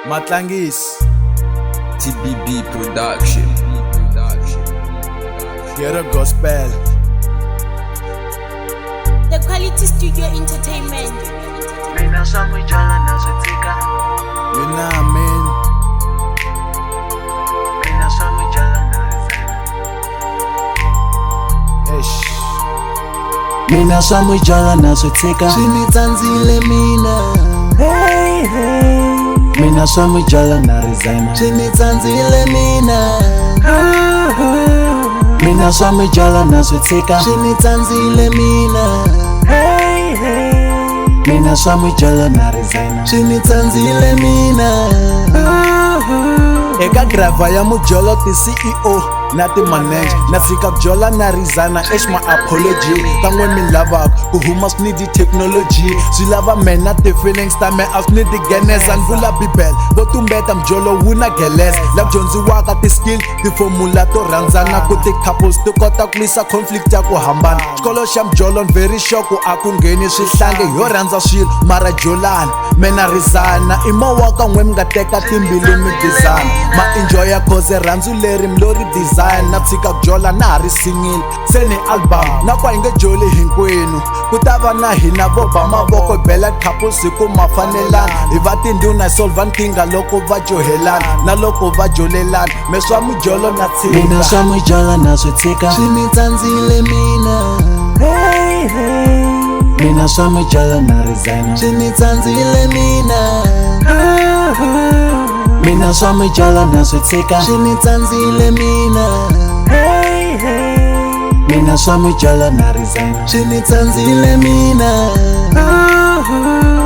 Matlangis, TBB Production. Get a gospel. The Quality Studio Entertainment. Mina swangu jala nazotika. You know what I mean? Mina swangu jala nazotika. Eish. Mina swangu jala nazotika. Shinitsandzile mina. Hey hey. Mina swangu jala na resign. Shinitsandzile mina. Mina swangu jala nazotika. Shinitsandzile mina. Hey hey. Mina swangu jala na resign. Shinitsandzile mina. Eka grava ya mujolo ti CEO na ti manager na fika bjola na rizana ex ma apology kan'we mi lavaka ku huma swi need technology swi lava mena ti feelings ta me a swi need genesa ni vula bibele vo tumbeta mjolo wu na geles la dyondziwaka ti skill tifomula to rhandzana ku ti couples ti kota ku lwisa conflict ya ku hambana xikolo xa mjolo ni very sure ku a ku ngheni swihlange yo rhandza swilo mara jolani mena rizana i mowa kan'we mi nga teka timbilu mi design ma enjoya cause rhandzu leri mi lo ri design na tshika bjola na ha ri singile se ni album na kwa hi nge joli hinkwenu ku ta va na hina vo ba mavoko hi bela couples hi ku ma fanelana hi va tindhuna hi solva nkingha loko va johelana na loko va jolelana me swa mujolo na Mina tshika swangu jala nazotika. swi ni tsandzile mina Hey hey. Mina swangu jala na resign. swi ni tsandzile mina Mina swangu jala nazotika. swi ni tsandzile mina Hey hey. Mina swangu jala na resign. swi ni tsandzile mina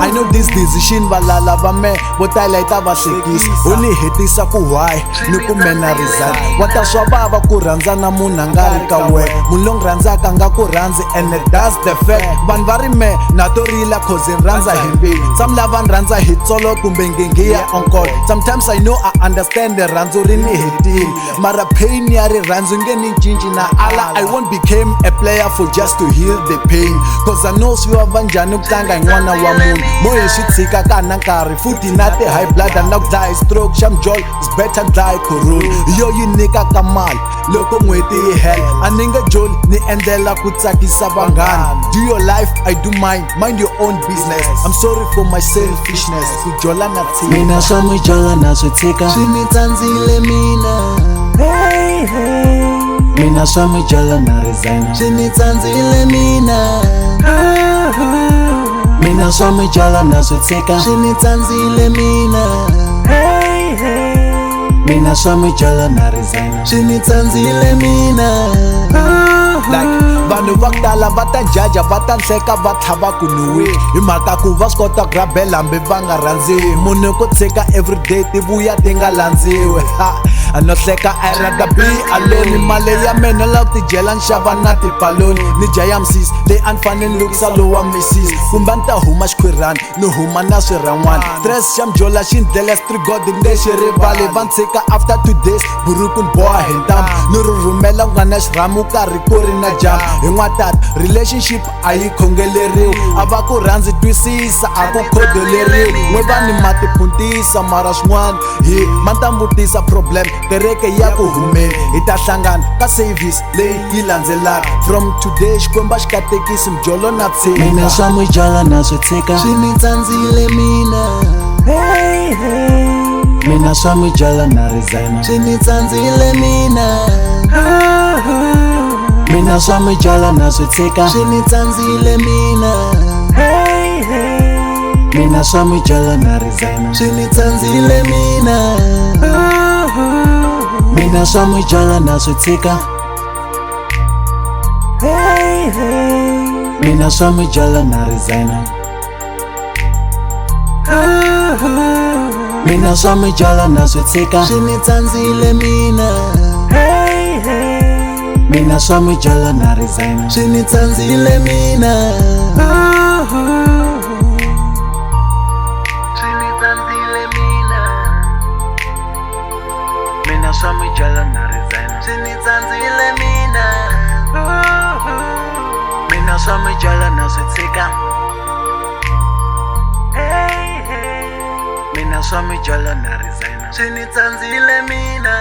I know this decision valala va me vo tala yi ta va hlekisa u ni hetisa ku why ni ku mena resign wa ta swa vava ku rhandzana munhu a nga ri ka we munhu lo n'wi rhandzaka nga ku rhandzi and that's the fact vanhu va ri me na to rila cause ni rhandza hi mbilu some lava ni rhandza hi tsolo kumbe ngingi ya onkolo sometimes I know I understand the rhandzu ri ni hetile mara pain ya rirhandzu nge ni cinci na ala I won't became a player for just to heal the pain cause I know swi vava njhani ku tlanga hi n'wana wa munhu mo hi swi tshika ka na nkarhi futhi na ti high blood na ku dlaya stroke xa mjolo is better dlaya corona yo yi nyikaka mali loko n'hweti yi hela a ni nge joli ni endlela ku tsakisa vanghana do your life I do mine mind your own business I'm sorry for my selfishness ku jola na Mina tshika swangu jala nazotika. swi ni tsandzile mina Hey hey. Mina swangu jala na resign. swi ni tsandzile mina Mina swangu jala nazotika. swi ni tsandzile mina Hey hey. Mina swangu jala na resign. swi ni tsandzile mina like vanhu va ku tala va ta jaja va ta hleka va tlhava ku ni we hi mhaka ku va swi kota ku rabela hambi va nga rhandziwi munhu ku tshika everyday ti vuya ti nga landziwi a no hleka I rather be alone mali ya mina la ku tidyela ni xava na tipaloni ni jaya msisi leyi a ni fanele ni lukisa lowa misisi kumbe a ni ta huma xikhwirani ni huma na swirhan'wana stress xa mjola xi ni dlela strigod ni nge xi rivali va ni tshika after 2 days buruku ni boha hi ntambu ni ri rhumela ku nga na xirhamu karhi ku ri na jamu hi n'watata relationship a yi khongeleriwi a va ku rhandzi twisisa a ku khodoleriwi n'we va ni ma tiphuntisa mara swin'wana hi ma ni ta ni vutisa problem kereke ya ku humeni hi ta hlangana ka service leyi yi landzelaka from today xikwembu xi katekisi mjolo na Mina tshika swangu jala nazotika. swi ni tsandzile mina Hey hey. Mina swangu jala na resign. swi ni tsandzile mina Mina swangu jala nazotika. swi ni tsandzile mina Hey hey. Mina swangu jala na resign. swi ni tsandzile mina Mina swangu jala nazotika. Hey hey. Mina swangu jala na resign. Mina swangu jala nazotika. swi ni tsandzile mina Hey hey. Mina swangu jala na resign. swi ni tsandzile mina Mina swangu jala na resign. swi ni tsandzile mina Mina swangu jala nazotika. Hey hey. Mina swa mijala na resign swi ni tsandzile mina